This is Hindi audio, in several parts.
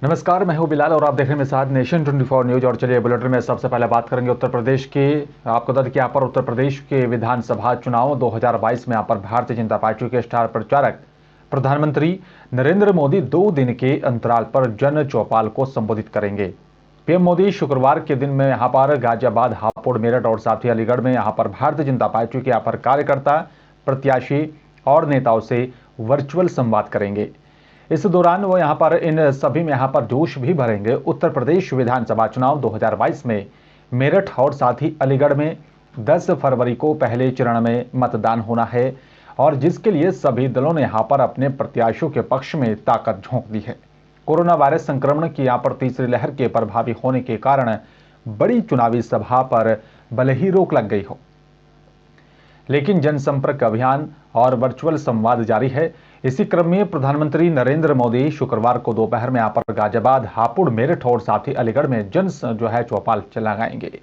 नमस्कार, मैं हूं बिलाल और आप देख रहे हैं मेरे साथ नेशन 24 न्यूज। और चलिए बुलेटिन में सबसे पहले बात करेंगे उत्तर प्रदेश की। आपको बता दें कि यहाँ पर उत्तर प्रदेश के विधानसभा चुनाव 2022 में यहाँ पर भारतीय जनता पार्टी के स्टार प्रचारक प्रधानमंत्री नरेंद्र मोदी 2 दिन के अंतराल पर जन चौपाल को संबोधित करेंगे। पीएम मोदी शुक्रवार के दिन में यहाँ पर गाजियाबाद, हापुड़, मेरठ और साथ ही अलीगढ़ में यहाँ पर भारतीय जनता पार्टी के यहाँ पर कार्यकर्ता, प्रत्याशी और नेताओं से वर्चुअल संवाद करेंगे। इस दौरान वो यहाँ पर इन सभी में यहाँ पर जोश भी भरेंगे। उत्तर प्रदेश विधानसभा चुनाव 2022 में मेरठ और साथ ही अलीगढ़ में 10 फरवरी को पहले चरण में मतदान होना है और जिसके लिए सभी दलों ने यहाँ पर अपने प्रत्याशियों के पक्ष में ताकत झोंक दी है। कोरोना वायरस संक्रमण की यहाँ पर तीसरी लहर के प्रभावी होने के कारण बड़ी चुनावी सभा पर भले ही रोक लग गई हो, लेकिन जनसंपर्क अभियान और वर्चुअल संवाद जारी है। इसी क्रम में प्रधानमंत्री नरेंद्र मोदी शुक्रवार को दोपहर में यहाँ पर गाजियाबाद, हापुड़, मेरठ और साथ ही अलीगढ़ में चौपाल लगाएंगे।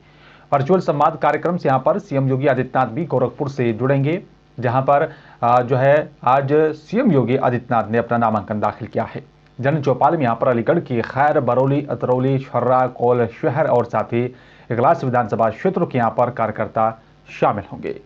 वर्चुअल संवाद कार्यक्रम से यहाँ पर सीएम योगी आदित्यनाथ भी गोरखपुर से जुड़ेंगे, जहां पर आज सीएम योगी आदित्यनाथ ने अपना नामांकन दाखिल किया है। जन चौपाल में यहाँ पर अलीगढ़ की खैर, बरौली, अतरौली, छर्रा, कौल शहर और साथ ही इगलास विधानसभा क्षेत्रों के यहाँ पर कार्यकर्ता शामिल होंगे।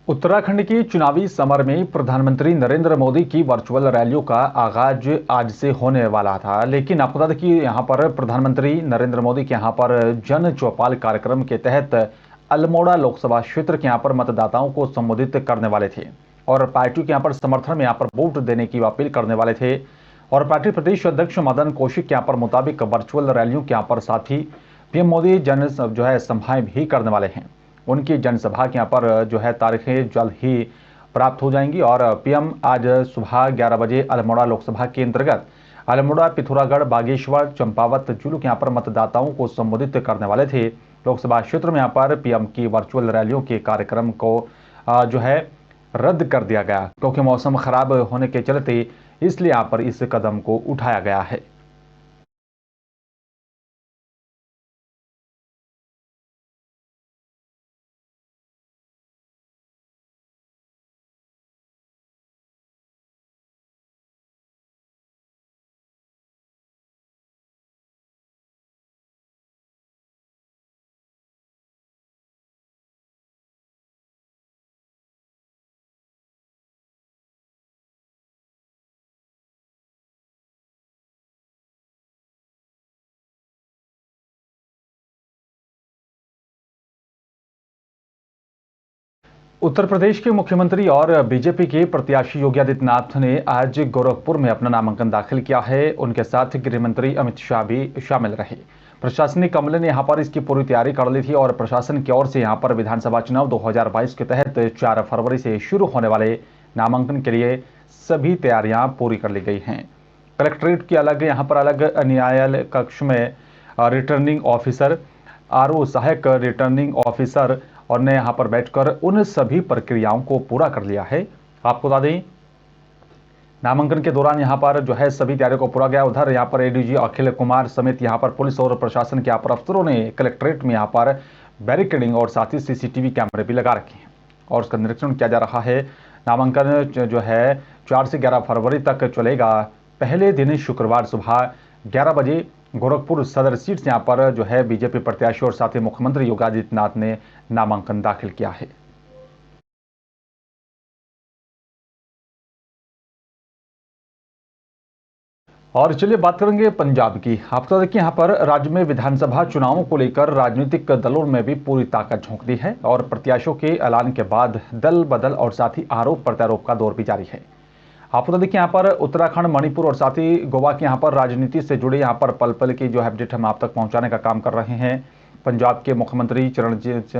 उत्तराखंड की चुनावी समर में प्रधानमंत्री नरेंद्र मोदी की वर्चुअल रैलियों का आगाज आज से होने वाला था, लेकिन आपको बता दें कि यहां पर प्रधानमंत्री नरेंद्र मोदी के यहां पर जन चौपाल कार्यक्रम के तहत अल्मोड़ा लोकसभा क्षेत्र के यहां पर मतदाताओं को संबोधित करने वाले थे और पार्टी के यहां पर समर्थन में यहां पर वोट देने की अपील करने वाले थे। और पार्टी प्रदेश अध्यक्ष मदन कौशिक के यहां पर मुताबिक वर्चुअल रैलियों के यहां पर साथ ही पीएम मोदी सभाएं भी करने वाले हैं। उनकी जनसभा के यहाँ पर तारीखें जल्द ही प्राप्त हो जाएंगी और पीएम आज सुबह 11 बजे अल्मोड़ा लोकसभा के अंतर्गत अल्मोड़ा, पिथौरागढ़, बागेश्वर, चंपावत, चुरू के यहाँ पर मतदाताओं को संबोधित करने वाले थे। लोकसभा क्षेत्र में यहाँ पर पीएम की वर्चुअल रैलियों के कार्यक्रम को रद्द कर दिया गया क्योंकि मौसम खराब होने के चलते, इसलिए यहाँ पर इस कदम को उठाया गया है। उत्तर प्रदेश के मुख्यमंत्री और बीजेपी के प्रत्याशी योगी आदित्यनाथ ने आज गोरखपुर में अपना नामांकन दाखिल किया है। उनके साथ गृह मंत्री अमित शाह भी शामिल रहे। प्रशासनिक अमले ने यहां पर इसकी पूरी तैयारी कर ली थी और प्रशासन की ओर से यहां पर विधानसभा चुनाव 2022 के तहत 4 फरवरी से शुरू होने वाले नामांकन के लिए सभी तैयारियां पूरी कर ली गई हैं। कलेक्ट्रेट की यहां पर अलग न्यायालय कक्ष में रिटर्निंग ऑफिसर, आरओ, सहायक रिटर्निंग ऑफिसर और ने यहां पर बैठकर उन सभी प्रक्रियाओं को पूरा कर लिया है। आपको बता दें, नामांकन के दौरान यहां पर सभी तैयारियों को पूरा गया। उधर यहां पर एडीजी अखिल कुमार समेत यहां पर पुलिस और प्रशासन के यहां पर अफसरों ने कलेक्ट्रेट में यहां पर बैरिकेडिंग और साथ ही सीसीटीवी कैमरे भी लगा रखे हैं और उसका निरीक्षण किया जा रहा है। नामांकन 4 से 11 फरवरी तक चलेगा। पहले दिन शुक्रवार सुबह 11 बजे गोरखपुर सदर सीट से यहाँ पर बीजेपी प्रत्याशी और साथ ही मुख्यमंत्री योगी आदित्यनाथ ने नामांकन दाखिल किया है। और चलिए बात करेंगे पंजाब की। आपको बता दें कि यहाँ पर राज्य में विधानसभा चुनावों को लेकर राजनीतिक दलों में भी पूरी ताकत झोंक दी है और प्रत्याशियों के ऐलान के बाद दल बदल और साथ ही आरोप प्रत्यारोप का दौर भी जारी है। आपको बता दें कि यहाँ पर उत्तराखंड, मणिपुर और साथ ही गोवा के यहाँ पर राजनीति से जुड़े यहाँ पर पल पल की अपडेट हम आप तक पहुंचाने का काम कर रहे हैं। पंजाब के मुख्यमंत्री चरणजीत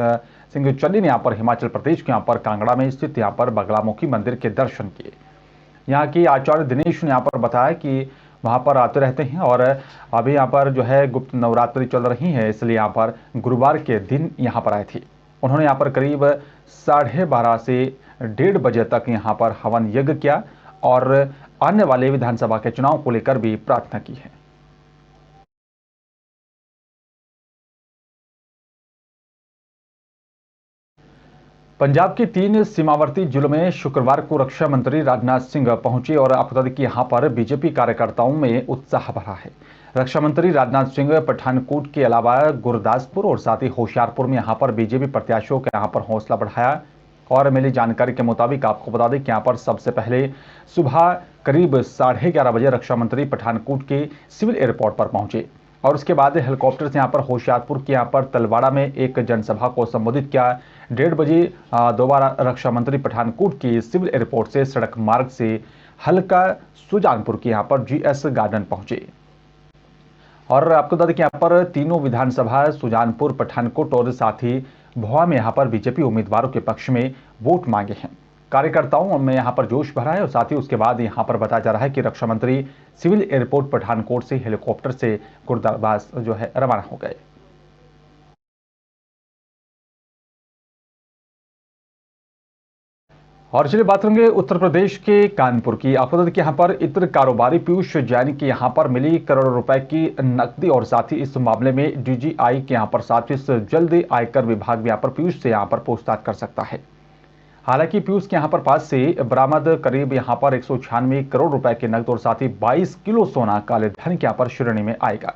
सिंह चन्नी ने यहाँ पर हिमाचल प्रदेश के यहाँ पर कांगड़ा में स्थित यहाँ पर बगलामुखी मंदिर के दर्शन किए। यहाँ की आचार्य दिनेश ने यहाँ पर बताया कि वहाँ पर आते रहते हैं और अभी यहाँ पर गुप्त नवरात्रि चल रही है, इसलिए यहाँ पर गुरुवार के दिन यहाँ पर आए थे। उन्होंने यहाँ पर करीब 12:30 से 1:30 बजे तक यहाँ पर हवन यज्ञ किया और आने वाले विधानसभा के चुनाव को लेकर भी प्रार्थना की है। पंजाब के 3 सीमावर्ती जिलों में शुक्रवार को रक्षा मंत्री राजनाथ सिंह पहुंचे और आपको बता दें कि यहां पर बीजेपी कार्यकर्ताओं में उत्साह भरा है। रक्षा मंत्री राजनाथ सिंह पठानकोट के अलावा गुरदासपुर और साथ ही होशियारपुर में यहां पर बीजेपी प्रत्याशियों का यहां पर हौसला बढ़ाया। और मिली जानकारी के मुताबिक आपको बता दें कि यहां पर सबसे पहले सुबह करीब 11:30 बजे रक्षा मंत्री पठानकोट के सिविल एयरपोर्ट पर पहुंचे और उसके बाद हेलीकॉप्टर से यहाँ पर होशियारपुर के यहाँ पर तलवाड़ा में एक जनसभा को संबोधित किया। 1:30 बजे दोबारा रक्षा मंत्री पठानकोट के सिविल एयरपोर्ट से सड़क मार्ग से हल्का सुजानपुर के यहाँ पर जीएस गार्डन पहुंचे और आपको बता दें कि यहाँ पर तीनों विधानसभा सुजानपुर, पठानकोट और साथ ही भोआ में यहाँ पर बीजेपी उम्मीदवारों के पक्ष में वोट मांगे हैं। कार्यकर्ताओं में यहाँ पर जोश भरा है और साथ ही उसके बाद यहाँ पर बताया जा रहा है कि रक्षा मंत्री सिविल एयरपोर्ट पठानकोट से हेलीकॉप्टर से गुरदासपुर जो है रवाना हो गए। और चलिए बात करेंगे उत्तर प्रदेश के कानपुर की। आपको बता दें कि यहाँ पर इत्र कारोबारी पीयूष जैन की यहाँ पर मिली करोड़ों रुपए की नकदी और साथ ही इस मामले में डीजीआई के यहाँ पर साथ ही जल्द आयकर विभाग भी यहाँ पर पीयूष से यहाँ पर पूछताछ कर सकता है। हालांकि पीयूष के यहाँ पर पास से बरामद करीब यहाँ पर 196 करोड़ रुपए के नकद और साथ ही 22 किलो सोना काले धन के यहाँ पर श्रेणी में आएगा।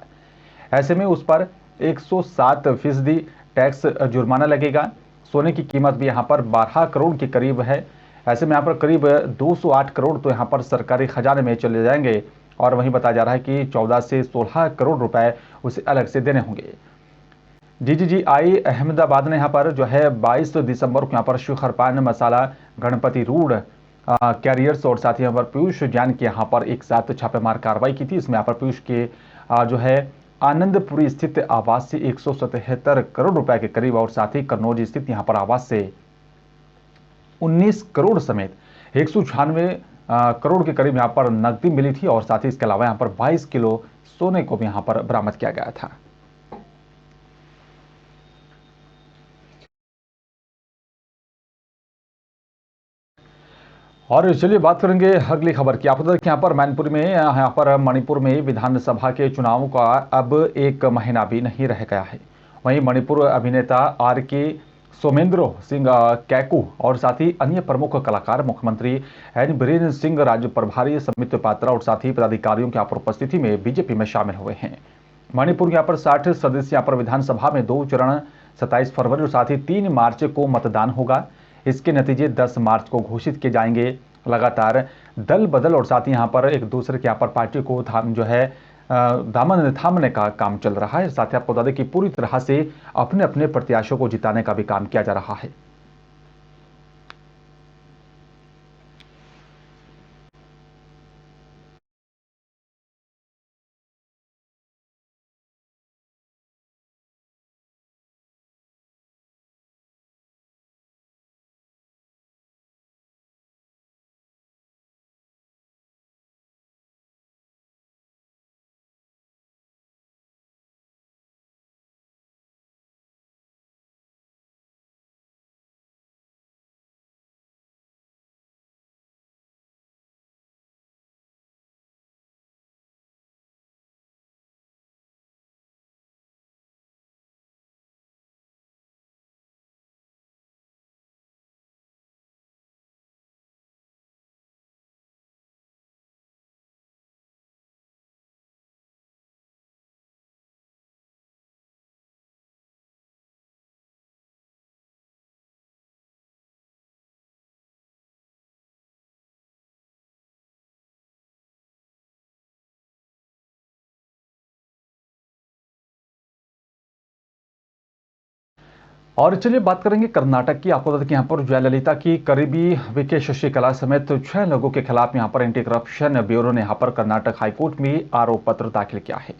ऐसे में उस पर 107% टैक्स जुर्माना लगेगा। सोने की कीमत भी यहाँ पर 12 करोड़ के करीब है। ऐसे में यहाँ पर करीब 208 करोड़ तो यहाँ पर सरकारी खजाने में चले जाएंगे और वहीं बताया जा रहा है कि 14 से 16 करोड़ रुपए उसे अलग से देने होंगे। डीजीआई अहमदाबाद ने यहाँ पर जो है 22 दिसंबर को यहाँ पर शिखर पान मसाला, गणपति रोड कैरियर्स और साथ ही यहाँ पर पीयूष जैन के यहाँ पर एक साथ छापेमार कार्रवाई की थी। इसमें यहाँ पर पीयूष के जो है आनंदपुरी स्थित आवास से 177 करोड़ रुपए के करीब और साथ ही कन्नौज स्थित यहाँ पर आवास से 19 करोड़ समेत 196 करोड़ के करीब यहाँ पर नकदी मिली थी और साथ ही इसके अलावा यहाँ पर 22 किलो सोने को भी यहाँ पर बरामद किया गया था। और चलिए बात करेंगे अगली खबर की। आपको यहाँ पर मैनपुरी में यहाँ पर मणिपुर में विधानसभा के चुनाव का अब 1 महीना भी नहीं रह गया है। वहीं मणिपुर अभिनेता आर.के. सोमेंद्र सिंह कैकू और साथ ही अन्य प्रमुख कलाकार, मुख्यमंत्री एन बीरेन सिंह, राज्य प्रभारी समित पात्रा और साथ ही पदाधिकारियों की उपस्थिति में बीजेपी में शामिल हुए हैं। मणिपुर यहाँ पर 60 सदस्य यहाँ पर विधानसभा में 2 चरण 27 फरवरी और साथ ही 3 मार्च को मतदान होगा। इसके नतीजे 10 मार्च को घोषित किए जाएंगे। लगातार दल बदल और साथ ही यहाँ पर एक दूसरे के यहाँ पर पार्टी को दामन थामने का काम चल रहा है। साथ ही आपको बता दें कि पूरी तरह से अपने अपने प्रत्याशियों को जिताने का भी काम किया जा रहा है। और चलिए बात करेंगे कर्नाटक की। आपको बता दें कि यहाँ पर जयललिता की करीबी वीके शशिकला समेत 6 लोगों के खिलाफ यहाँ पर एंटी करप्शन ब्यूरो ने यहाँ पर कर्नाटक हाईकोर्ट में आरोप पत्र दाखिल किया है।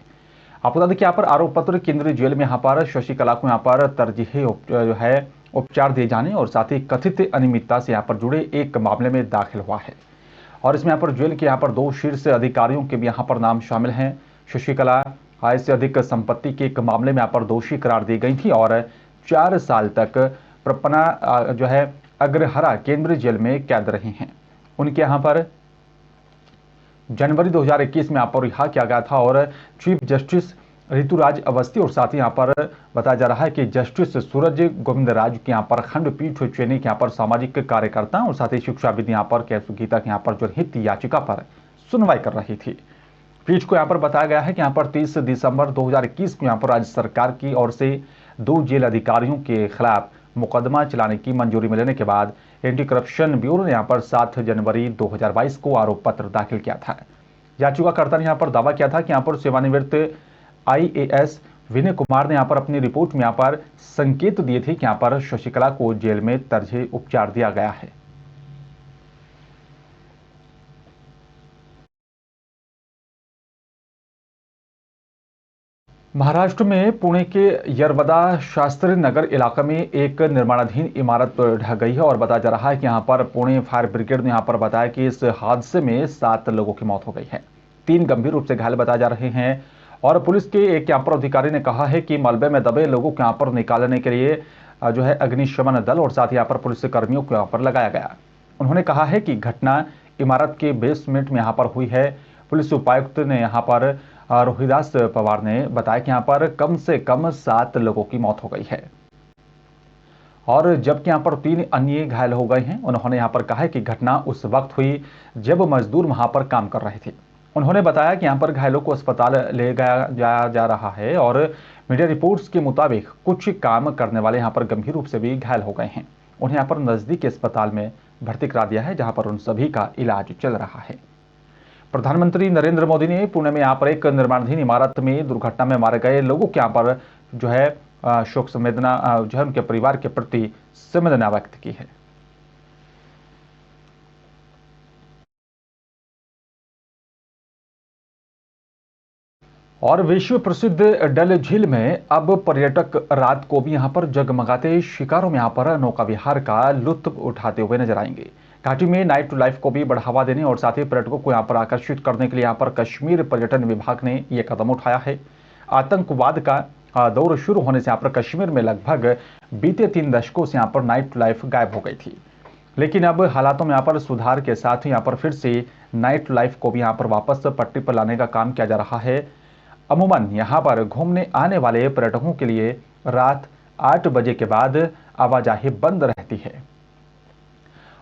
आपको बता दें कि यहाँ पर आरोप पत्र केंद्रीय जेल में यहाँ पर शशिकला को यहाँ पर तरजीही जो है उपचार दिए जाने और साथ ही कथित अनियमितता से यहाँ पर जुड़े एक मामले में दाखिल हुआ है। और इसमें यहाँ पर जेल के यहाँ पर 2 शीर्ष अधिकारियों के भी यहाँ पर नाम शामिल हैं। शशिकला आय से अधिक संपत्ति के एक मामले में यहाँ पर दोषी करार दी गई थी और 4 साल तक प्रपना जो है अग्रहरा केंद्रीय जेल में कैद रही हैं। उनके यहाँ पर जनवरी 2021 में यहाँ पर रिहा किया गया था और चीफ जस्टिस ऋतुराज अवस्थी और साथ ही यहाँ पर बताया जा रहा है कि जस्टिस सूरज गोविंदराज के यहाँ पर खंडपीठ चेन्नई के यहाँ पर सामाजिक कार्यकर्ता और साथ ही शिक्षाविद यहाँ पर केसु गीता के यहाँ पर जो हित याचिका पर सुनवाई कर रही थी। पीठ को यहाँ पर बताया गया है कि यहाँ पर 30 दिसंबर 2021 को यहाँ पर राज्य सरकार की ओर से 2 जेल अधिकारियों के खिलाफ मुकदमा चलाने की मंजूरी मिलने के बाद एंटी करप्शन ब्यूरो ने यहाँ पर 7 जनवरी 2022 को आरोप पत्र दाखिल किया था। याचिकाकर्ता ने यहाँ पर दावा किया था कि यहाँ पर सेवानिवृत्त IAS विनय कुमार ने यहाँ पर अपनी रिपोर्ट में यहाँ पर संकेत दिए थे कि यहाँ पर शशिकला को जेल में तर्जे उपचार दिया गया है। महाराष्ट्र में पुणे के यरवदा शास्त्री नगर इलाके में एक निर्माणाधीन इमारत ढह गई है और बताया जा रहा है कि यहां पर पुणे फायर ब्रिगेड ने यहां पर बताया कि इस हादसे में 7 लोगों की मौत हो गई है, 3 गंभीर रूप से घायल बताए जा रहे हैं। और पुलिस के एक यहाँ पर अधिकारी ने कहा है कि मलबे में दबे लोगों को यहाँ पर निकालने के लिए जो है अग्निशमन दल और साथ ही यहाँ पर पुलिस कर्मियों को यहाँ पर लगाया गया। उन्होंने कहा है कि घटना इमारत के बेसमेंट में यहाँ पर हुई है। पुलिस उपायुक्त ने यहाँ पर रोहिदास पवार ने बताया कि यहाँ पर कम से कम 7 लोगों की मौत हो गई है और जबकि यहाँ पर 3 अन्य घायल हो गए हैं। उन्होंने यहाँ पर कहा है कि घटना उस वक्त हुई जब मजदूर वहां पर काम कर रहे थे। उन्होंने बताया कि यहाँ पर घायलों को अस्पताल ले जाया जा रहा है और मीडिया रिपोर्ट्स के मुताबिक कुछ काम करने वाले यहाँ पर गंभीर रूप से भी घायल हो गए हैं। उन्हें यहाँ पर नजदीक के अस्पताल में भर्ती करा दिया है, जहां पर उन सभी का इलाज चल रहा है। प्रधानमंत्री नरेंद्र मोदी ने पुणे में यहाँ पर एक निर्माणाधीन इमारत में दुर्घटना में मारे गए लोगों के यहाँ पर जो है शोक संवेदना जो है उनके परिवार के प्रति संवेदना व्यक्त की है। और विश्व प्रसिद्ध डल झील में अब पर्यटक रात को भी यहाँ पर जगमगाते शिकारों में यहाँ पर नौका विहार का लुत्फ उठाते हुए नजर आएंगे। घाटी में नाइट लाइफ को भी बढ़ावा देने और साथ ही पर्यटकों को यहाँ पर आकर्षित करने के लिए यहाँ पर कश्मीर पर्यटन विभाग ने यह कदम उठाया है। आतंकवाद का दौर शुरू होने से यहाँ पर कश्मीर में लगभग बीते 3 दशकों से यहाँ पर नाइट लाइफ गायब हो गई थी, लेकिन अब हालातों में यहाँ पर सुधार के साथ ही यहाँ पर फिर से नाइट लाइफ को भी यहाँ पर वापस पटरी पर लाने का काम किया जा रहा है। अमूमन यहाँ पर घूमने आने वाले पर्यटकों के लिए रात 8 बजे के बाद आवाजाही बंद रहती है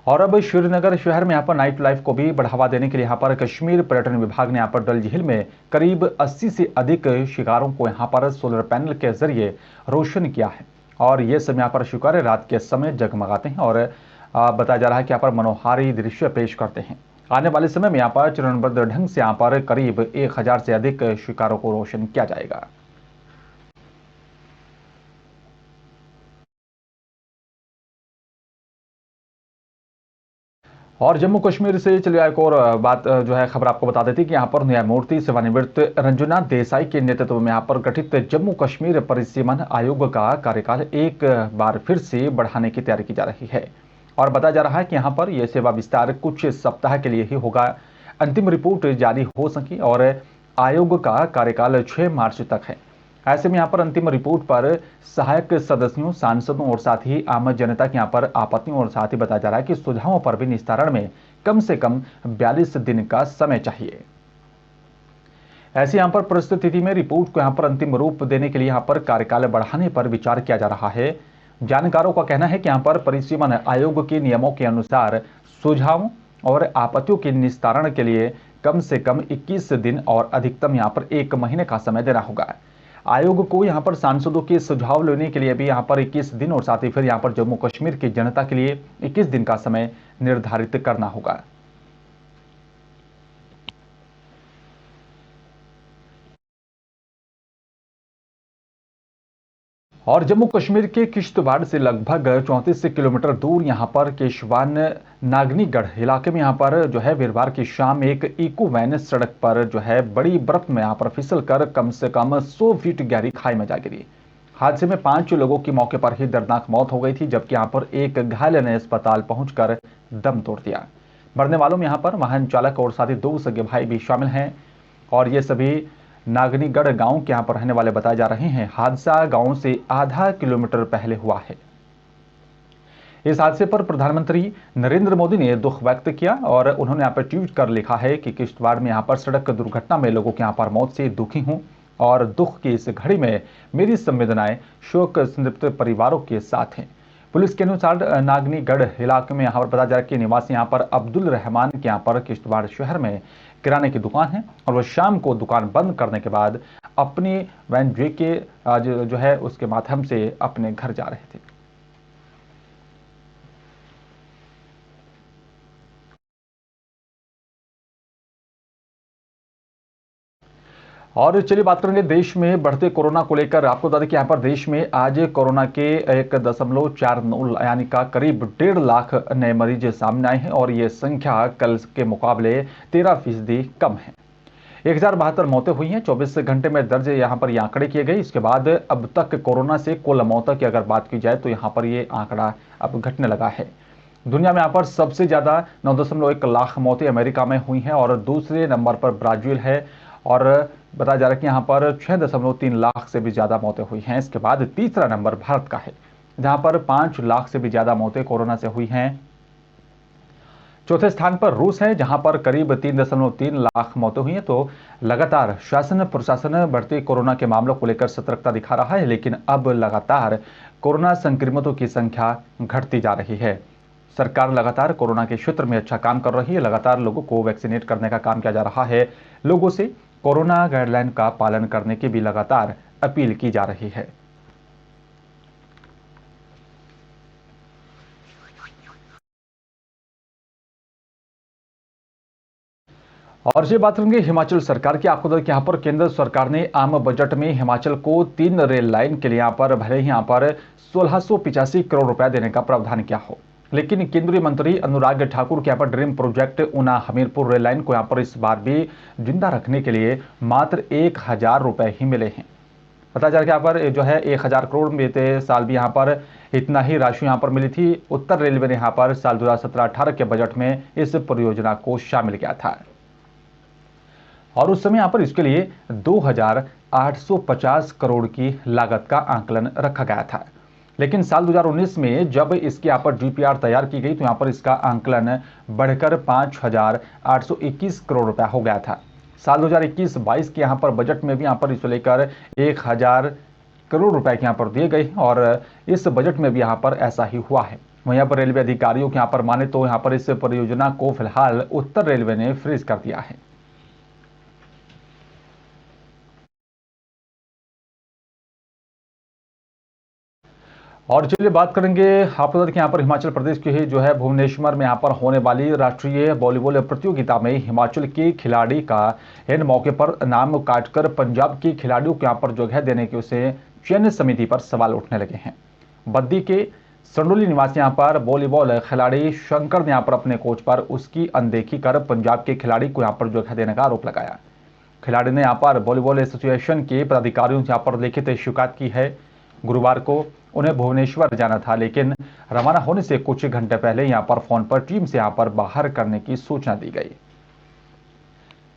और अब श्रीनगर शहर में यहाँ पर नाइट लाइफ को भी बढ़ावा देने के लिए यहाँ पर कश्मीर पर्यटन विभाग ने यहाँ पर डल झील में करीब 80 से अधिक शिकारों को यहाँ पर सोलर पैनल के जरिए रोशन किया है और ये सब यहाँ पर शिकारे रात के समय जगमगाते हैं और बताया जा रहा है कि यहाँ पर मनोहारी दृश्य पेश करते हैं। आने वाले समय में यहाँ पर चरणबद्ध ढंग से यहाँ पर करीब 1000 से अधिक शिकारों को रोशन किया जाएगा। और जम्मू कश्मीर से चलिए एक और बात जो है खबर आपको बता देती कि यहाँ पर न्यायमूर्ति सेवानिवृत्त रंजना देसाई के नेतृत्व में यहाँ पर गठित जम्मू कश्मीर परिसीमन आयोग का कार्यकाल एक बार फिर से बढ़ाने की तैयारी की जा रही है और बताया जा रहा है कि यहाँ पर यह सेवा विस्तार कुछ सप्ताह के लिए ही होगा। अंतिम रिपोर्ट जारी हो सकी और आयोग का कार्यकाल 6 मार्च तक है। ऐसे में यहाँ पर अंतिम रिपोर्ट पर सहायक सदस्यों, सांसदों और साथ ही आम जनता की यहाँ पर आपत्तियों और साथ ही बताया जा रहा है कि सुझावों पर भी निस्तारण में कम से कम 42 दिन का समय चाहिए। ऐसी यहाँ पर परिस्थिति में रिपोर्ट को यहाँ पर अंतिम रूप देने के लिए यहाँ पर कार्यकाल बढ़ाने पर विचार किया जा रहा है। जानकारों का कहना है कि यहाँ पर परिसीमन आयोग के नियमों के अनुसार सुझावों और आपत्तियों के निस्तारण के लिए कम से कम 21 दिन और अधिकतम यहाँ पर 1 महीने का समय देना होगा। आयोग को यहाँ पर सांसदों के सुझाव लेने के लिए भी यहाँ पर 21 दिन और साथ ही फिर यहाँ पर जम्मू कश्मीर की जनता के लिए 21 दिन का समय निर्धारित करना होगा। और जम्मू कश्मीर के किश्तवाड़ से लगभग 34 किलोमीटर दूर यहाँ पर केशवान नागनीगढ़ इलाके में यहाँ पर जो है वीरवार की शाम एक इको वैन सड़क पर जो है बड़ी बर्फ में यहाँ पर फिसल कर कम से कम 100 फीट गहरी खाई में जा गिरी। हादसे में 5 लोगों की मौके पर ही दर्दनाक मौत हो गई थी, जबकि यहाँ पर एक घायल ने अस्पताल पहुंचकर दम तोड़ दिया। मरने वालों में यहाँ पर वाहन चालक और साथ ही 2 सगे भाई भी शामिल हैं और ये सभी नागनीगढ़ गांव के यहाँ पर रहने वाले बताए जा रहे हैं। हादसा गांव से आधा किलोमीटर पहले हुआ है। इस हादसे पर प्रधानमंत्री नरेंद्र मोदी ने दुख व्यक्त किया और उन्होंने यहाँ पर ट्वीट कर लिखा है कि किश्तवाड़ में यहाँ पर सड़क दुर्घटना में लोगों के यहाँ पर मौत से दुखी हूं और दुख की इस घड़ी में मेरी संवेदनाएं शोक संतप्त परिवारों के साथ हैं। पुलिस के अनुसार नागनीगढ़ इलाके में यहाँ पर बाजार के निवासी यहाँ पर अब्दुल रहमान के यहाँ पर किश्तवाड़ शहर में किराने की दुकान है और वह शाम को दुकान बंद करने के बाद अपनी वैन के जो है उसके माध्यम से अपने घर जा रहे थे। और चलिए बात करेंगे देश में बढ़ते कोरोना को लेकर। आपको बता दें कि यहाँ पर देश में आज कोरोना के 1.49 यानी का करीब 1.5 लाख नए मरीज सामने आए हैं और ये संख्या कल के मुकाबले 13% कम है। 1072 मौतें हुई हैं 24 घंटे में दर्ज यहाँ पर ये आंकड़े किए गए। इसके बाद अब तक कोरोना से कुल मौतों की अगर बात की जाए तो यहाँ पर ये आंकड़ा अब घटने लगा है। दुनिया में यहाँ पर सबसे ज्यादा 9.1 लाख मौतें अमेरिका में हुई हैं और दूसरे नंबर पर ब्राजील है और बताया जा रहा है कि यहाँ पर 6.3 लाख से भी ज्यादा मौतें हुई हैं। इसके बाद तीसरा नंबर भारत का है जहां पर 5 लाख से भी ज्यादा मौतें कोरोना से हुई हैं। चौथे स्थान पर रूस है जहां पर करीब 3.3 लाख मौतें हुई हैं। तो लगातार शासन प्रशासन बढ़ते कोरोना के मामलों को लेकर सतर्कता दिखा रहा है, लेकिन अब लगातार कोरोना संक्रमितों की संख्या घटती जा रही है। सरकार लगातार कोरोना के क्षेत्र में अच्छा काम कर रही है, लगातार लोगों को वैक्सीनेट करने का काम किया जा रहा है। लोगों से कोरोना गाइडलाइन का पालन करने की भी लगातार अपील की जा रही है। और ये बात करेंगे हिमाचल सरकार की। आपको बता दें कि यहाँ पर केंद्र सरकार ने आम बजट में हिमाचल को 3 रेल लाइन के लिए यहाँ पर भले ही यहाँ पर 1685 करोड़ रुपए देने का प्रावधान किया हो, लेकिन केंद्रीय मंत्री अनुराग ठाकुर के यहाँ पर dream project Una Hamirpur rail line को यहाँ पर इस बार भी जिंदा रखने के लिए मात्र 1000 रुपए ही मिले हैं। पता चला कि यहाँ पर जो है 1000 करोड़ बीते साल भी यहाँ पर इतना ही राशि यहाँ पर मिली थी। उत्तर रेलवे ने यहाँ पर साल 2017-18 के बजट में इस परियोजना को शामिल किया था और उस समय यहाँ पर इसके लिए 2850 करोड़ की लागत का आंकलन रखा गया था। लेकिन साल 2019 में जब इसकी यहाँ पर डीपीआर तैयार की गई तो यहाँ पर इसका आंकलन बढ़कर 5821 करोड़ रुपया हो गया था। साल 2021-22 के यहाँ पर बजट में भी यहाँ पर इसे लेकर 1000 करोड़ रुपए के यहाँ पर दिए गए और इस बजट में भी यहाँ पर ऐसा ही हुआ है। वहीं यहाँ पर रेलवे अधिकारियों के यहाँ पर माने तो यहाँ पर इस परियोजना को फिलहाल उत्तर रेलवे ने फ्रीज कर दिया है। और चलिए बात करेंगे आपको बता दें कि यहाँ पर हिमाचल प्रदेश के ही जो है भुवनेश्वर में यहाँ पर होने वाली राष्ट्रीय वॉलीबॉल प्रतियोगिता में हिमाचल के खिलाड़ी का इन मौके पर नाम काटकर पंजाब के खिलाड़ियों को यहाँ पर जगह देने की उसे चयन समिति पर सवाल उठने लगे हैं। बद्दी के संडोली निवासी यहाँ पर वॉलीबॉल खिलाड़ी शंकर ने यहाँ पर अपने कोच पर उसकी अनदेखी कर पंजाब के खिलाड़ी को यहाँ पर जगह देने का आरोप लगाया। खिलाड़ी ने यहाँ पर वॉलीबॉल एसोसिएशन के पदाधिकारियों से यहाँ पर लिखित शिकायत की है। गुरुवार को उन्हें भुवनेश्वर जाना था, लेकिन रवाना होने से कुछ घंटे पहले यहां पर फोन पर टीम से यहां पर बाहर करने की सूचना दी गई।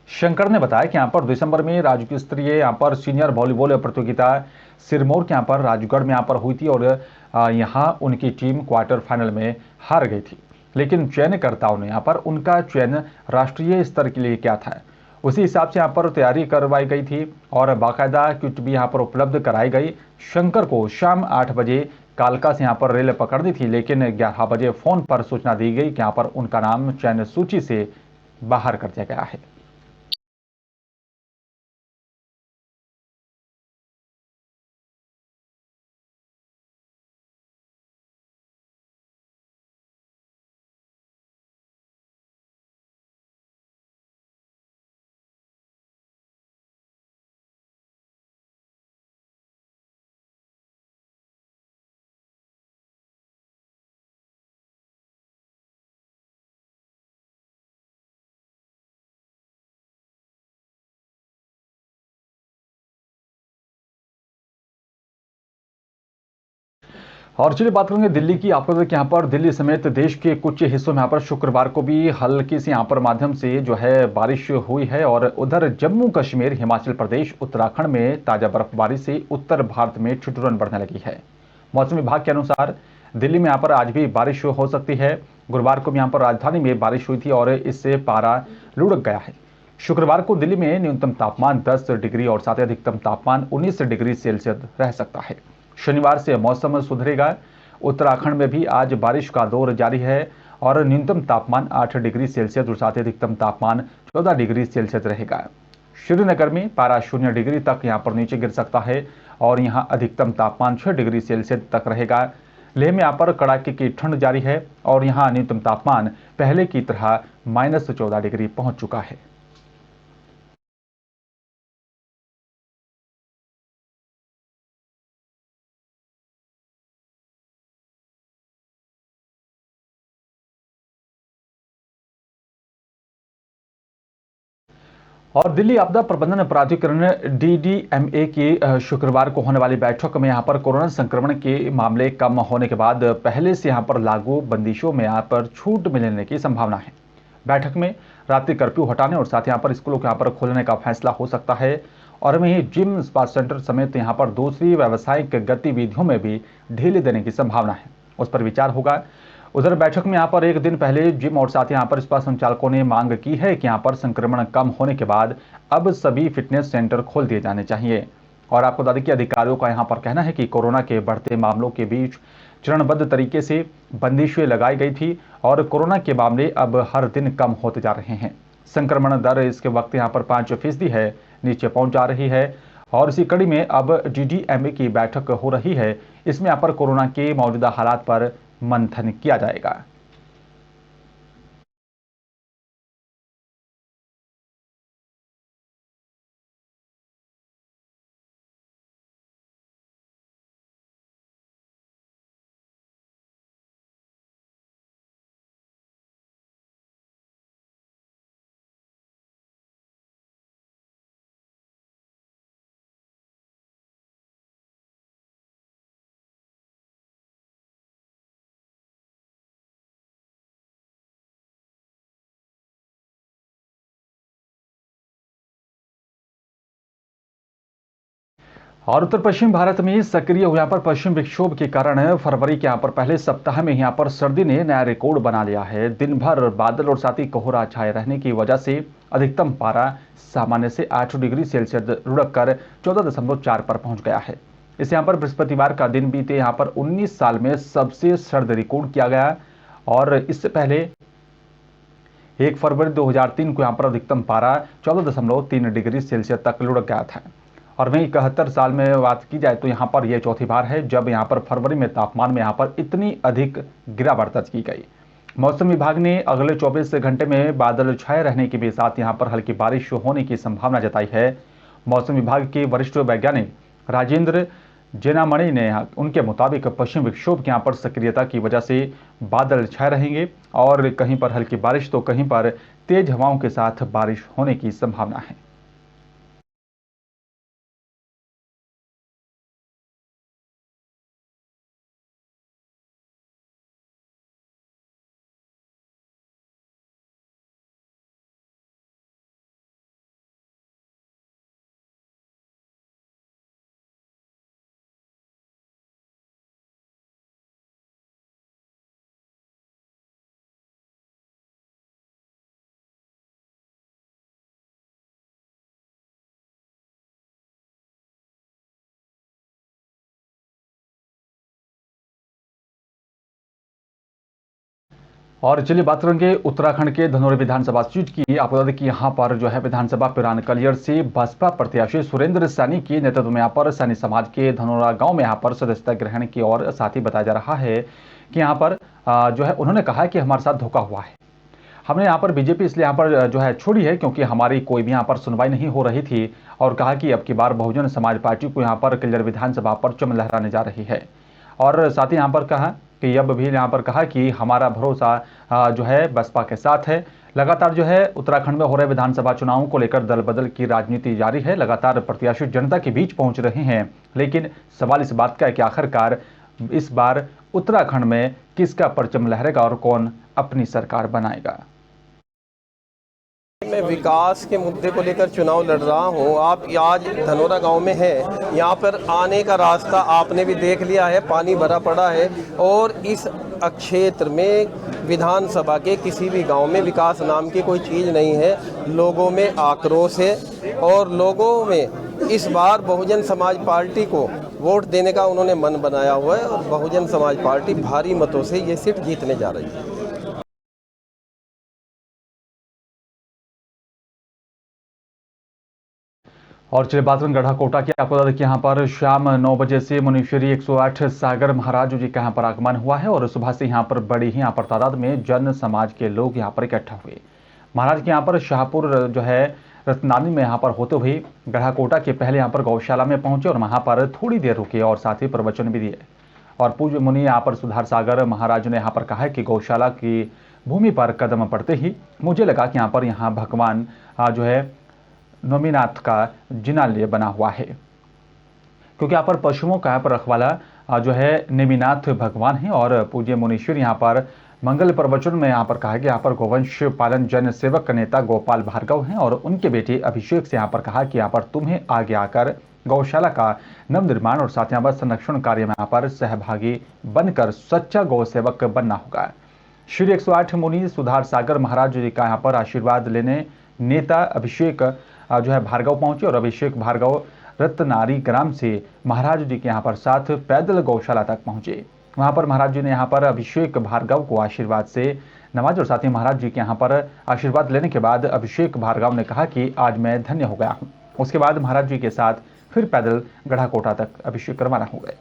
शंकर ने बताया कि यहां पर दिसंबर में राज्य स्तरीय यहां पर सीनियर वॉलीबॉल प्रतियोगिता सिरमौर के यहां पर राजगढ़ में यहां पर हुई थी और यहां उनकी टीम क्वार्टर फाइनल में हार गई थी, लेकिन चयनकर्ताओं ने यहां पर उनका चयन राष्ट्रीय स्तर के लिए किया था। उसी हिसाब से यहाँ पर तैयारी करवाई गई थी और बाकायदा किट भी यहाँ पर उपलब्ध कराई गई। शंकर को शाम 8 बजे कालका से यहाँ पर रेल पकड़नी थी, लेकिन 11 बजे फोन पर सूचना दी गई कि यहाँ पर उनका नाम चयन सूची से बाहर कर दिया गया है। और चलिए बात करेंगे दिल्ली की। आपको बता दें कि यहाँ पर दिल्ली समेत देश के कुछ हिस्सों में यहाँ पर शुक्रवार को भी हल्की सी यहाँ पर माध्यम से जो है बारिश हुई है और उधर जम्मू कश्मीर, हिमाचल प्रदेश, उत्तराखंड में ताजा बर्फबारी से उत्तर भारत में ठिठुरन बढ़ने लगी है। मौसम विभाग के अनुसार दिल्ली में यहाँ पर आज भी बारिश हो सकती है। गुरुवार को भी यहाँ पर राजधानी में बारिश हुई थी और इससे पारा लुढ़क गया है। शुक्रवार को दिल्ली में न्यूनतम तापमान 10 डिग्री और साथ ही अधिकतम तापमान 19 डिग्री सेल्सियस रह सकता है। शनिवार से मौसम सुधरेगा। उत्तराखंड में भी आज बारिश का दौर जारी है और न्यूनतम तापमान 8 डिग्री सेल्सियस और साथ ही अधिकतम तापमान 14 डिग्री सेल्सियस रहेगा। श्रीनगर में पारा 0 डिग्री तक यहाँ पर नीचे गिर सकता है और यहाँ अधिकतम तापमान 6 डिग्री सेल्सियस तक रहेगा। लेह में यहाँ पर कड़ाके की ठंड जारी है और यहाँ न्यूनतम तापमान पहले की तरह -14 डिग्री पहुंच चुका है। और दिल्ली आपदा प्रबंधन प्राधिकरण डीडीएमए की शुक्रवार को होने वाली बैठक में यहाँ पर कोरोना संक्रमण के मामले कम होने के बाद पहले से यहाँ पर लागू बंदिशों में यहाँ पर छूट मिलने की संभावना है। बैठक में रात्रि कर्फ्यू हटाने और साथ यहाँ पर स्कूलों को यहाँ पर खोलने का फैसला हो सकता है और वहीं जिम, स्पा सेंटर समेत यहाँ पर दूसरी व्यावसायिक गतिविधियों में भी ढील देने की संभावना है, उस पर विचार होगा। उधर बैठक में यहाँ पर एक दिन पहले जिम और साथ यहाँ पर स्पा संचालकों ने मांग की है कि यहाँ पर संक्रमण कम होने के बाद अब सभी फिटनेस सेंटर खोल दिए जाने चाहिए। और आपको बता दें कि अधिकारियों का यहाँ पर कहना है कि कोरोना के बढ़ते मामलों के बीच चरणबद्ध तरीके से बंदिशें लगाई गई थी और कोरोना के मामले अब हर दिन कम होते जा रहे हैं। संक्रमण दर इसके वक्त यहाँ पर 5% है, नीचे पहुंच जा रही है और इसी कड़ी में अब डीडीएमए की बैठक हो रही है। इसमें यहाँ पर कोरोना के मौजूदा हालात पर मंथन किया जाएगा। और उत्तर पश्चिम भारत में सक्रिय हुए यहाँ पर पश्चिम विक्षोभ के कारण फरवरी के यहाँ पर पहले सप्ताह में यहाँ पर सर्दी ने नया रिकॉर्ड बना लिया है। दिन भर बादल और साथ ही कोहरा छाए रहने की वजह से अधिकतम पारा सामान्य से 8 डिग्री सेल्सियस लुढ़क कर 14.4 पर पहुंच गया है। इस यहाँ पर बृहस्पतिवार का दिन बीते यहाँ पर 19 साल में सबसे सर्द रिकॉर्ड किया गया और इससे पहले 1 फरवरी 2003 को यहाँ पर अधिकतम पारा 14.3 डिग्री सेल्सियस तक लुढ़क गया था। और वहीं 71 साल में बात की जाए तो यहाँ पर यह चौथी बार है जब यहाँ पर फरवरी में तापमान में यहाँ पर इतनी अधिक गिरावट दर्ज की गई। मौसम विभाग ने अगले 24 घंटे में बादल छाए रहने के भी साथ यहाँ पर हल्की बारिश होने की संभावना जताई है। मौसम विभाग के वरिष्ठ वैज्ञानिक राजेंद्र जेनामणि ने उनके मुताबिक पश्चिम विक्षोभ की यहाँ पर सक्रियता की वजह से बादल छाए रहेंगे और कहीं पर हल्की बारिश तो कहीं पर तेज हवाओं के साथ बारिश होने की संभावना है। और चलिए बात करेंगे उत्तराखंड के धनौरी विधानसभा सीट की। आपको बता दें कि यहाँ पर जो है विधानसभा पिरान कलियर से बसपा प्रत्याशी सुरेंद्र सैनी के नेतृत्व में यहाँ पर सैनी समाज के धनौरा गांव में यहाँ पर सदस्यता ग्रहण की और साथ ही बताया जा रहा है कि यहाँ पर जो है उन्होंने कहा कि हमारे साथ धोखा हुआ है। हमने यहाँ पर बीजेपी इसलिए यहाँ पर जो है छोड़ी है क्योंकि हमारी कोई भी यहाँ पर सुनवाई नहीं हो रही थी और कहा कि अब की बार बहुजन समाज पार्टी को यहाँ पर कलियर विधानसभा परचम लहराने जा रही है। और साथ ही यहाँ पर कहा कि अब भी यहाँ पर कहा कि हमारा भरोसा जो है बसपा के साथ है। लगातार जो है उत्तराखंड में हो रहे विधानसभा चुनावों को लेकर दल बदल की राजनीति जारी है। लगातार प्रत्याशी जनता के बीच पहुंच रहे हैं, लेकिन सवाल इस बात का है कि आखिरकार इस बार उत्तराखंड में किसका परचम लहरेगा और कौन अपनी सरकार बनाएगा। मैं विकास के मुद्दे को लेकर चुनाव लड़ रहा हूं। आप आज धनोरा गांव में हैं, यहां पर आने का रास्ता आपने भी देख लिया है, पानी भरा पड़ा है और इस क्षेत्र में विधानसभा के किसी भी गांव में विकास नाम की कोई चीज़ नहीं है। लोगों में आक्रोश है और लोगों में इस बार बहुजन समाज पार्टी को वोट देने का उन्होंने मन बनाया हुआ है और बहुजन समाज पार्टी भारी मतों से ये सीट जीतने जा रही है। और चलिए बात करें गढ़ा कोटा की। आपको बता दें कि यहाँ पर शाम 9 बजे से मुनीश्वरी 108 सागर महाराज जी का यहाँ पर आगमन हुआ है और सुबह से यहाँ पर बड़ी ही यहाँ पर तादाद में जन समाज के लोग यहाँ पर इकट्ठा हुए। महाराज के यहाँ पर शाहपुर जो है रत्नानी में यहाँ पर होते हुए गढ़ा कोटा के पहले यहाँ पर गौशाला में पहुंचे और वहाँ पर थोड़ी देर रुके और साथ ही प्रवचन भी दिए। और पूज्य मुनि यहाँ पर सुधार सागर महाराज ने यहाँ पर कहा कि गौशाला की भूमि पर कदम पड़ते ही मुझे लगा कि यहाँ भगवान जो है नोमीनाथ का जिनालय बना हुआ है, क्योंकि यहाँ पर पशुओं का यहाँ पर रखवाला जो है नेमिनाथ भगवान है। और पूज्य मुनीश्वर यहाँ पर मंगल प्रवचन में यहाँ पर कहा कि यहाँ पर गोवंश पालन जन सेवक नेता गोपाल भार्गव हैं और उनके बेटे अभिषेक से यहाँ पर कहा कि यहाँ पर तुम्हें आगे आकर गौशाला का नव निर्माण और साथ यहाँ पर संरक्षण कार्य में यहाँ पर सहभागी बनकर सच्चा गौ सेवक बनना होगा। श्री 108 मुनि सुधार सागर महाराज जी का यहाँ पर आशीर्वाद लेने नेता अभिषेक जो है भार्गव पहुंचे और अभिषेक भार्गव रत्नारी ग्राम से महाराज जी के यहाँ पर साथ पैदल गौशाला तक पहुंचे। वहां पर महाराज जी ने यहाँ पर अभिषेक भार्गव को आशीर्वाद से नवाज और साथ ही महाराज जी के यहाँ पर आशीर्वाद लेने के बाद अभिषेक भार्गव ने कहा कि आज मैं धन्य हो गया हूँ। उसके बाद महाराज जी के साथ फिर पैदल गढ़ा कोटा तक अभिषेक रवाना हो गए।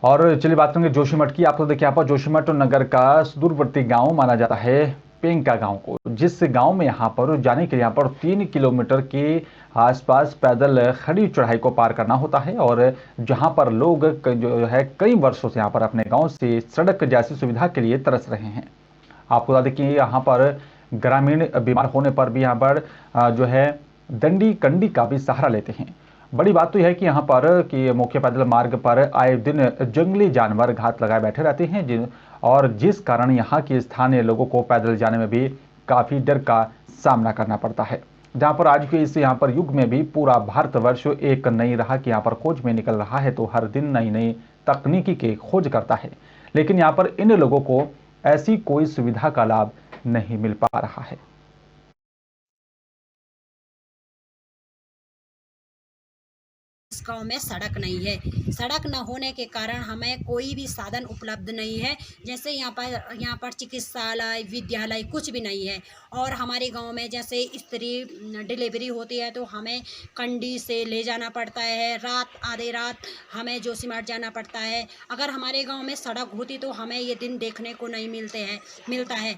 और चलिए बात करेंगे जोशीमठ की। आपको देखिए यहाँ पर जोशीमठ नगर का सुदूरवर्ती गांव माना जाता है पेंका गांव को, जिस गांव में यहाँ पर जाने के लिए यहाँ पर 3 किलोमीटर के आसपास पैदल खड़ी चढ़ाई को पार करना होता है और जहां पर लोग जो है कई वर्षों से यहाँ पर अपने गांव से सड़क जैसी सुविधा के लिए तरस रहे हैं। आपको बता दें कि यहाँ पर ग्रामीण बीमार होने पर भी यहाँ पर जो है दंडी कंडी का भी सहारा लेते हैं। बड़ी बात तो यह है कि यहाँ पर कि मुख्य पैदल मार्ग पर आए दिन जंगली जानवर घात लगाए बैठे रहते हैं और जिस कारण यहाँ के स्थानीय लोगों को पैदल जाने में भी काफी डर का सामना करना पड़ता है। जहाँ पर आज के इस यहाँ पर युग में भी पूरा भारतवर्ष एक नई राह की यहाँ पर खोज में निकल रहा है, तो हर दिन नई नई तकनीकी की खोज करता है, लेकिन यहाँ पर इन लोगों को ऐसी कोई सुविधा का लाभ नहीं मिल पा रहा है। गांव में सड़क नहीं है। सड़क न होने के कारण हमें कोई भी साधन उपलब्ध नहीं है। जैसे यहाँ पर चिकित्सालय विद्यालय कुछ भी नहीं है। और हमारे गांव में जैसे स्त्री डिलीवरी होती है तो हमें कंडी से ले जाना पड़ता है, आधी रात हमें जोशीमठ जाना पड़ता है। अगर हमारे गांव में सड़क होती तो हमें ये दिन देखने को नहीं मिलता है।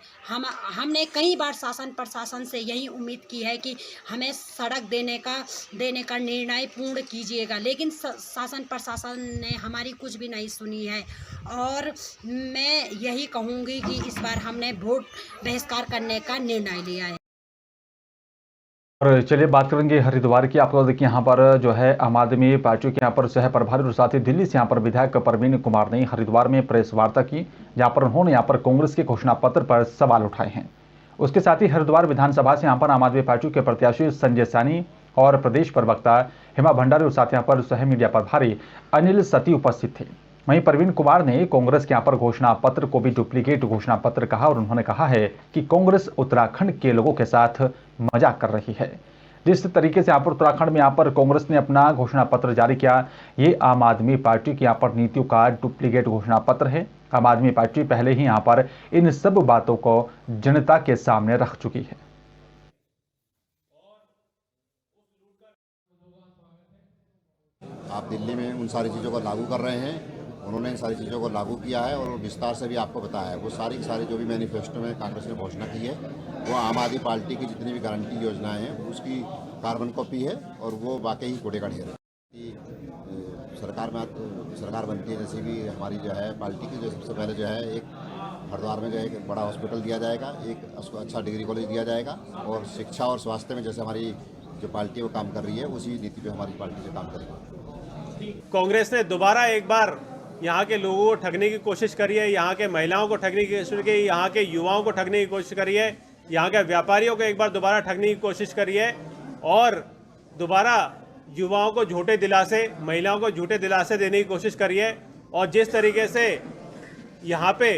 हमने कई बार शासन प्रशासन से यही उम्मीद की है कि हमें सड़क देने का निर्णय पूर्ण कीजिएगा, लेकिन शासन प्रशासन ने हमारी कुछ भी नहीं सुनी है। और मैं यही कहूँगी कि इस बार हमने वोट बहिष्कार करने का निर्णय लिया है। और चलिए बात करेंगे हरिद्वार की। आपको देखिए यहाँ पर जो है आम आदमी पार्टी के यहाँ पर सह प्रभारी और साथ ही दिल्ली से यहाँ पर विधायक परवीन कुमार ने हरिद्वार में प्रेस वार्ता की, जहाँ पर उन्होंने यहाँ पर कांग्रेस के घोषणा पत्र पर सवाल उठाए हैं। उसके साथ ही हरिद्वार विधानसभा से यहाँ पर आम आदमी पार्टी के प्रत्याशी संजय सैनी और प्रदेश प्रवक्ता हेमा भंडारी और साथ यहाँ पर सह मीडिया प्रभारी अनिल सती उपस्थित थे। वहीं परवीन कुमार ने कांग्रेस के यहाँ पर घोषणा पत्र को भी डुप्लीकेट घोषणा पत्र कहा और उन्होंने कहा है कि कांग्रेस उत्तराखंड के लोगों के साथ मजाक कर रही है। जिस तरीके से यहाँ पर उत्तराखंड में यहाँ पर कांग्रेस ने अपना घोषणा पत्र जारी किया, ये आम आदमी पार्टी की यहाँ पर नीतियों का डुप्लीकेट घोषणा पत्र है। आम आदमी पार्टी पहले ही यहाँ पर इन सब बातों को जनता के सामने रख चुकी है। आप दिल्ली में उन सारी चीज़ों को लागू कर रहे हैं, उन्होंने इन सारी चीज़ों को लागू किया है और विस्तार से भी आपको बताया है। वो सारी की सारी जो भी मैनिफेस्टो में कांग्रेस ने घोषणा की है वो आम आदमी पार्टी की जितनी भी गारंटी योजनाएं हैं उसकी कार्बन कॉपी है और वो वाकई कूड़े का ढेर है। सरकार बनती है जैसे भी हमारी जो है पार्टी की, जो सबसे पहले जो है एक हरिद्वार में जो है एक बड़ा हॉस्पिटल दिया जाएगा, एक उसको अच्छा डिग्री कॉलेज दिया जाएगा और शिक्षा और स्वास्थ्य में जैसे हमारी जो पार्टी वो काम कर रही है उसी नीति पे हमारी पार्टी जो काम करेगी। कांग्रेस ने दोबारा एक बार यहाँ के लोगों को ठगने की कोशिश करी है, यहाँ के महिलाओं को ठगने की कोशिश की, यहाँ के युवाओं को ठगने की कोशिश करी है, यहाँ के व्यापारियों को एक बार दोबारा ठगने की कोशिश करी है और दोबारा युवाओं को झूठे दिलासे, महिलाओं को झूठे दिलासे देने की कोशिश करी है। और जिस तरीके से यहाँ पे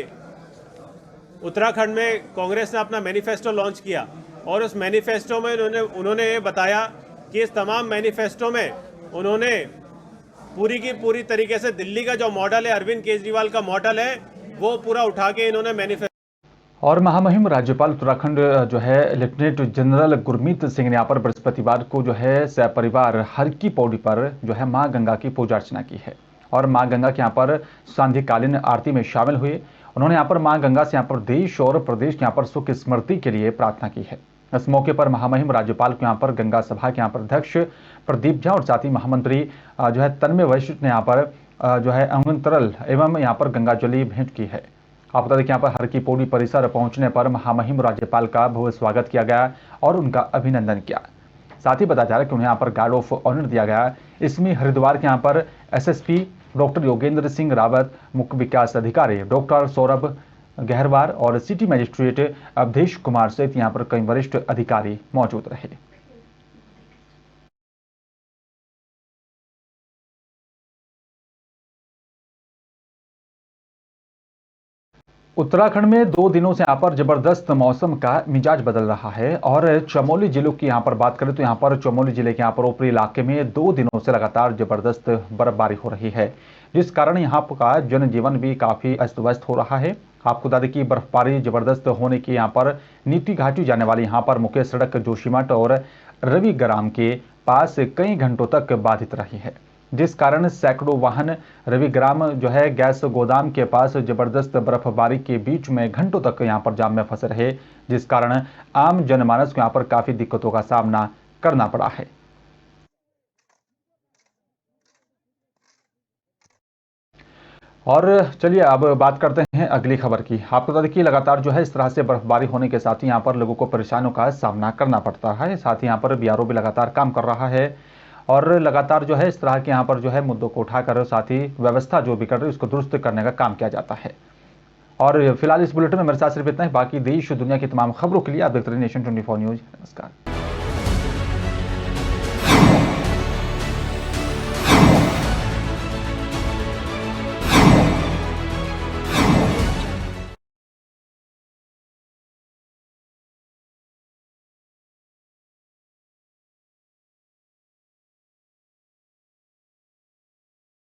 उत्तराखंड में कांग्रेस ने अपना मैनिफेस्टो लॉन्च किया और उस मैनिफेस्टो में उन्होंने ये बताया कि इस तमाम मैनिफेस्टो में उन्होंने पूरी की पूरी तरीके से दिल्ली का जो मॉडल है, अरविंद केजरीवाल का मॉडल है, वो पूरा उठा के इन्होंने मैनिफेस्टो। और महामहिम राज्यपाल उत्तराखंड जो है लेफ्टिनेंट जनरल गुरमीत सिंह ने यहाँ पर बृहस्पतिवार को जो है सपरिवार हर की पौड़ी पर जो है मां गंगा की पूजा अर्चना की है और मां गंगा के यहाँ पर सांध्यकालीन आरती में शामिल हुए। उन्होंने यहाँ पर मां गंगा से यहाँ पर देश और प्रदेश के यहाँ पर सुख स्मृति के लिए प्रार्थना की है। इस मौके पर महामहिम राज्यपाल को यहाँ पर गंगा सभा के यहाँ पर अध्यक्ष प्रदीप झा और साथ ही महामंत्री जो है तन्मय वैश्य ने यहाँ पर जो है अमृतरल एवं यहाँ पर गंगाजलि भेंट की है। आप बता दें कि यहाँ पर हर की पौड़ी परिसर पहुंचने पर महामहिम राज्यपाल का भव्य स्वागत किया गया और उनका अभिनंदन किया। साथ ही बताया जा रहा है कि उन्हें यहाँ पर गार्ड ऑफ ऑनर दिया गया। इसमें हरिद्वार के यहाँ पर एसएसपी डॉक्टर योगेंद्र सिंह रावत, मुख्य विकास अधिकारी डॉक्टर सौरभ गहरवार और सिटी मजिस्ट्रेट अवधेश कुमार सहित यहाँ पर कई वरिष्ठ अधिकारी मौजूद रहे। उत्तराखंड में 2 दिनों से यहाँ पर जबरदस्त मौसम का मिजाज बदल रहा है और चमोली जिलों की यहाँ पर बात करें तो यहाँ पर चमोली जिले के यहाँ पर ऊपरी इलाके में 2 दिनों से लगातार जबरदस्त बर्फबारी हो रही है, जिस कारण यहाँ का जनजीवन भी काफी अस्त व्यस्त हो रहा है। आपको बता दें कि बर्फबारी जबरदस्त होने की यहाँ पर नीति घाटी जाने वाली यहाँ पर मुख्य सड़क जोशीमठ और रविग्राम के पास कई घंटों तक बाधित रही है, जिस कारण सैकड़ों वाहन रविग्राम जो है गैस गोदाम के पास जबरदस्त बर्फबारी के बीच में घंटों तक यहां पर जाम में फंसे रहे, जिस कारण आम जनमानस को यहां पर काफी दिक्कतों का सामना करना पड़ा है। और चलिए अब बात करते हैं अगली खबर की। आपको बता दें कि लगातार जो है इस तरह से बर्फबारी होने के साथ ही यहाँ पर लोगों को परेशानियों का सामना करना पड़ता है। साथ ही यहाँ पर बीआरओ भी लगातार काम कर रहा है और लगातार जो है इस तरह के यहाँ पर जो है मुद्दों को उठाकर साथ ही व्यवस्था जो भी कर रही है उसको दुरुस्त करने का काम किया जाता है। और फिलहाल इस बुलेटिन में मेरे साथ सिर्फ इतना ही। बाकी देश दुनिया की तमाम खबरों के लिए आप देखते रहिए नेशन 24 न्यूज। नमस्कार।